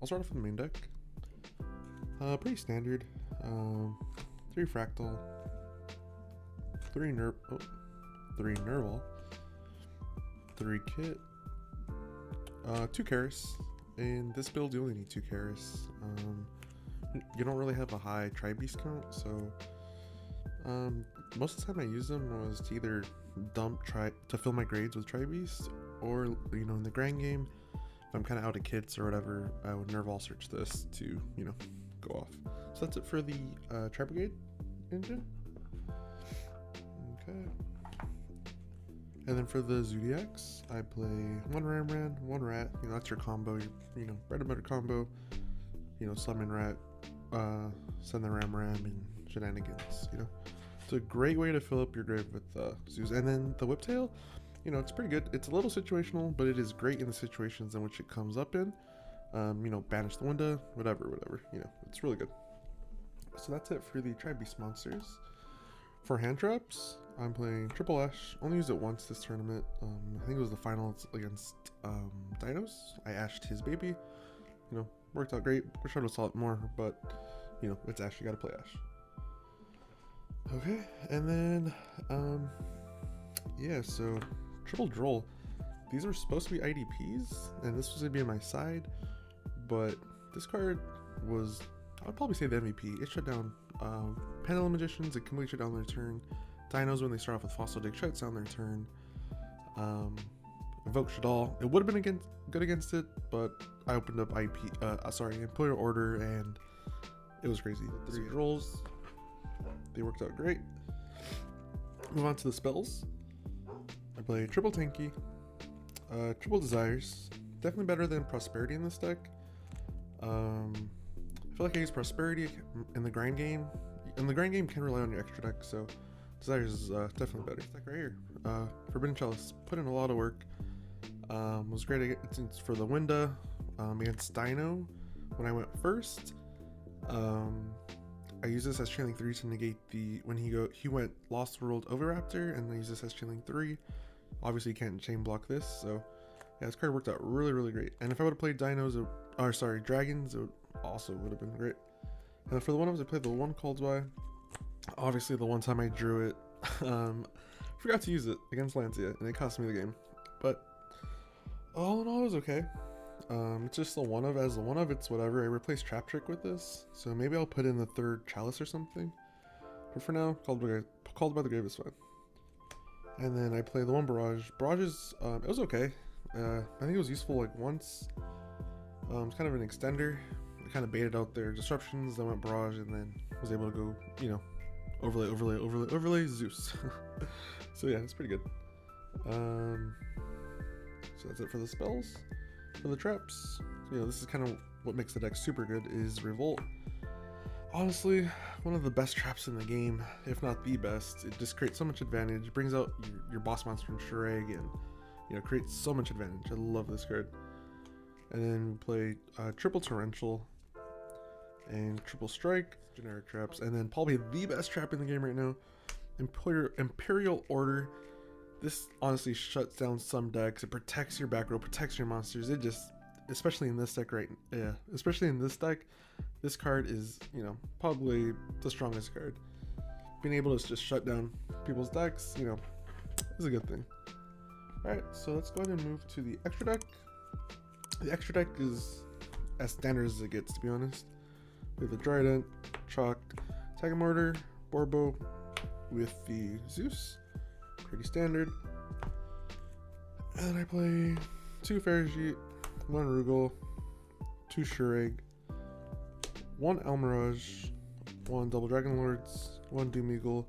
I'll start off with the main deck. Pretty standard. 3 Fractal, 3 Nerval, 3 Kit, 2 Karis. In this build, you only need 2 Karis. You don't really have a high Tri-Beast count, so most of the time I use them was to either to fill my grades with Tri-Beast, or in the grand game, if I'm kind of out of kits or whatever, I would Nerval search this to go off. So that's it for the Tri-Brigade engine. Okay. And then for the Zodiacs, I play 1 Ramran, 1 Rat. That's your combo, your bread and butter combo. Summon Rat, send the Ramran and shenanigans. It's a great way to fill up your grave with Zeus. And then the Whiptail, it's pretty good. It's a little situational, but it is great in the situations in which it comes up in. Banish the window, whatever. It's really good. So that's it for the Tri-Beast monsters. For hand traps, I'm playing Triple Ash. Only used it once this tournament. I think it was the finals against Dinos. I ashed his baby. Worked out great. Wish I would have saw it more, but it's Ash. You gotta play Ash. Okay, and then so Triple Droll. These are supposed to be IDPs, and this was gonna be on my side, but this card was, I would probably say, the MVP. It shut down Pendulum Magicians. It completely shut down their turn. Dinos, when they start off with Fossil Dig, shuts down their turn. Invoke Shadal. It would have been good against it, but I opened up Employer Order, and it was crazy. 3 rolls. They worked out great. Move on to the spells. I play Triple Tanky, Triple Desires. Definitely better than Prosperity in this deck. I feel like I use Prosperity in the grind game. In the grind game, you can rely on your extra deck, so Desires is definitely better. This deck right here, Forbidden Chalice, put in a lot of work. Was great for the window against Dino when I went first. I use this as Channeling 3 to negate when he went Lost World Oviraptor, and I use this as Channeling 3. Obviously you can't chain block this, so yeah, this card worked out really great. And if I would have played dragons, it also would have been great. And for the one-offs, I played the 1 Coldwell. Obviously the one time I drew it, forgot to use it against Lancia, and it cost me the game. But all in all, it was okay. It's just the one of, it's whatever. I replaced Trap Trick with this, so maybe I'll put in the 3rd Chalice or something. But for now, Called by the Grave is fine. And then I play the 1 Barrage. Barrage is, it was okay. I think it was useful like once. It's kind of an extender. I kind of baited out their disruptions. I went Barrage and then was able to go, overlay Zeus. So yeah, it's pretty good. So that's it for the spells. For the traps, this is kind of what makes the deck super good, is Revolt. Honestly, one of the best traps in the game, if not the best. It just creates so much advantage, brings out your boss monster in Shureg, and creates so much advantage. I love this card. And then we play Triple Torrential and Triple Strike, generic traps, and then probably the best trap in the game right now, Imperial Order. This honestly shuts down some decks. It protects your back row, protects your monsters. It just, especially in this deck especially in this deck, this card is, probably the strongest card. Being able to just shut down people's decks, is a good thing. Alright, so let's go ahead and move to the extra deck. The extra deck is as standard as it gets, to be honest. We have the Trident, Chalk, Tiger Mortar, Borbo with the Zeus. Pretty standard. And I play 2 Ferrigite, 1 Rugal, 2 Shureg, 1 Almirage, 1 Double Dragon Lords, 1 Doom Eagle,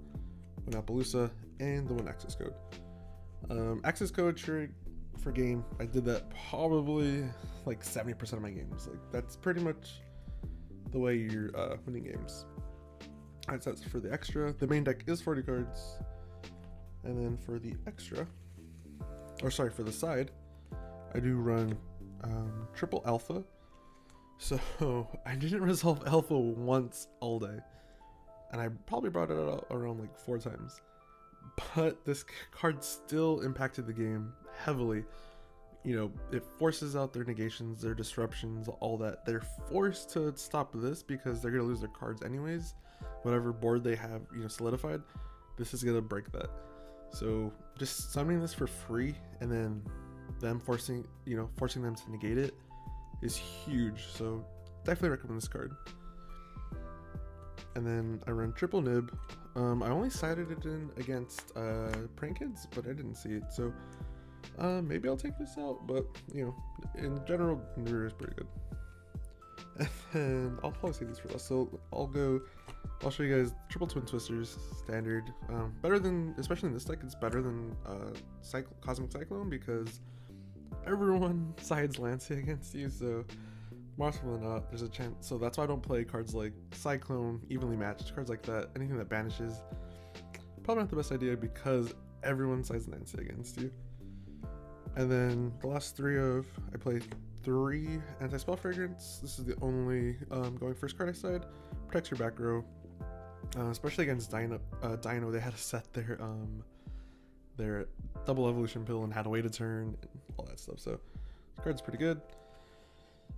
1 Appaloosa, and the 1 Access Code. Access Code Shureg for game, I did that probably like 70% of my games. Like, that's pretty much the way you're winning games. Alright, so that's for the extra. The main deck is 40 cards. And then for the extra, for the side, I do run Triple Alpha. So I didn't resolve Alpha once all day, and I probably brought it out around like 4 times. But this card still impacted the game heavily. you know, it forces out their negations, their disruptions, all that. They're forced to stop this because they're gonna lose their cards anyways. Whatever board they have, you know, solidified, this is gonna break that. So just summoning this for free and then them forcing them to negate it is huge. So definitely recommend this card. And then I run triple nib. I only sided it in against prank kids, but I didn't see it. So maybe I'll take this out, but you know, in general, Nuru is pretty good. And then I'll probably save these for last. So I'll show you guys triple twin twisters standard. Better than, especially in this deck, it's better than Cosmic Cyclone because everyone sides Lancea against you. So more often than not, there's a chance. So that's why I don't play cards like Cyclone, evenly matched, cards like that. Anything that banishes, probably not the best idea because everyone sides Lancea against you. And then the last I play 3 anti-spell fragrance. This is the only going first card I side. Protects your back row, especially against Dino. They had to set their double evolution pill and had to wait a turn and all that stuff. So this card's pretty good.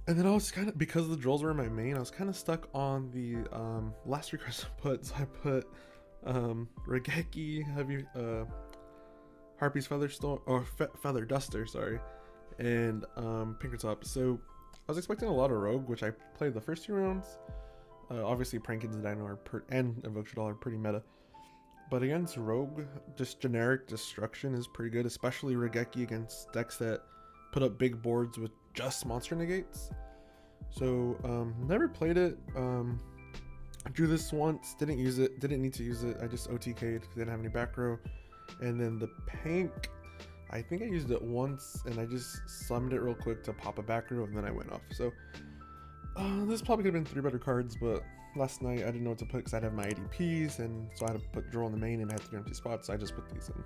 And then I was kind of, because the Drolls were in my main, I was kind of stuck on the last 3 cards I put. So I put Regeki, Harpy's Featherstone, or Feather Duster, sorry, and Pinkertop. So I was expecting a lot of Rogue, which I played the first 2 rounds. Obviously, Prankids and Dino and Invokeshadal are pretty meta. But against Rogue, just generic destruction is pretty good, especially Regeki against decks that put up big boards with just monster negates. So never played it. Drew this once, didn't use it, didn't need to use it. I just OTK'd because I didn't have any back row. And then the pink, I think I used it once and I just summoned it real quick to pop a back row and then I went off. So this probably could have been 3 better cards, but last night I didn't know what to put because I'd have my ADPs, and so I had to put Droll in the main and I had 3 empty spots, so I just put these in.